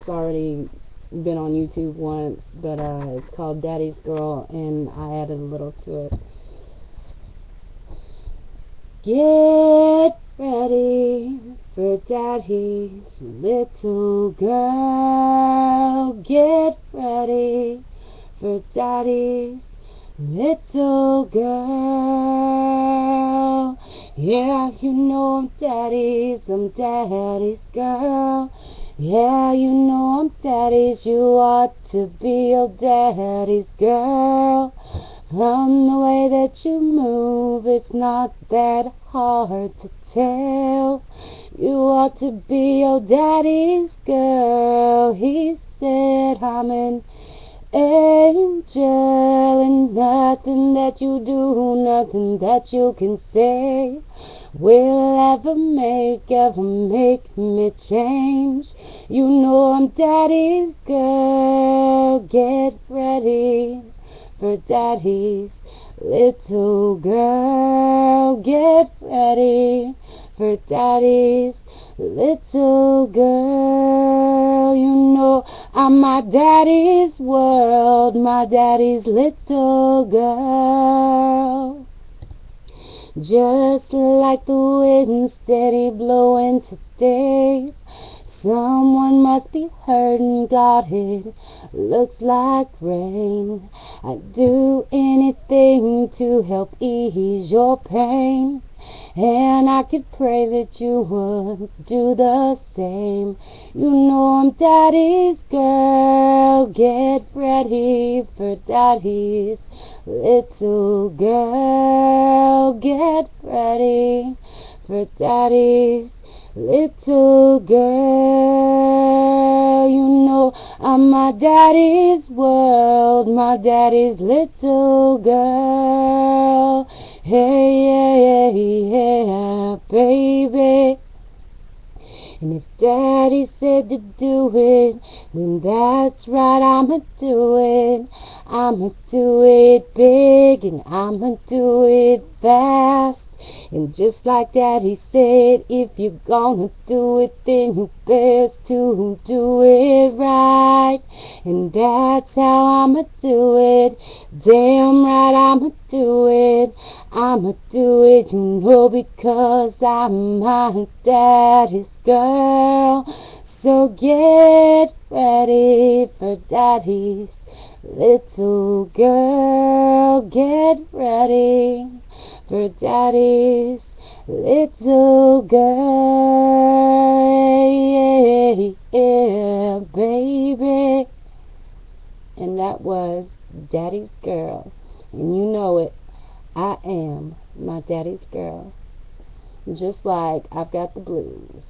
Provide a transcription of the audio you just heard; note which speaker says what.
Speaker 1: It's already been on YouTube once, but it's called Daddy's Girl, and I added a little to it. Get ready for Daddy's little girl. Get ready for Daddy's little girl. Yeah, you know I'm Daddy's girl. Yeah, you know I'm Daddy's, you ought to be your daddy's girl. From the way that you move, it's not that hard to tell. You ought to be your daddy's girl. He said I'm an angel, and nothing that you do, nothing that you can say will ever make me change. You know I'm Daddy's girl. Get ready for Daddy's little girl. Get ready for Daddy's little girl. You know I'm my daddy's world, my daddy's little girl. Just like the wind steady blowing today, someone must be hurting, God, it looks like rain. I'd do anything to help ease your pain, and I could pray that you would do the same. You know I'm Daddy's girl. Get ready for Daddy's little girl. Get ready for Daddy's little girl. You know I'm my daddy's world, my daddy's little girl. Hey, yeah, yeah, yeah, baby. And if Daddy said to do it, then that's right, I'ma do it. I'ma do it big, and I'ma do it fast. And just like Daddy said, if you're gonna do it, then you best to do it right. And that's how I'ma do it. Damn right I'ma do it. I'ma do it, you know, because I'm my daddy's girl. So get ready for Daddy's little girl. Get ready for Daddy's little girl. Yeah, yeah, baby. And that was Daddy's Girl. And you know it, I am my daddy's girl. Just like I've got the blues.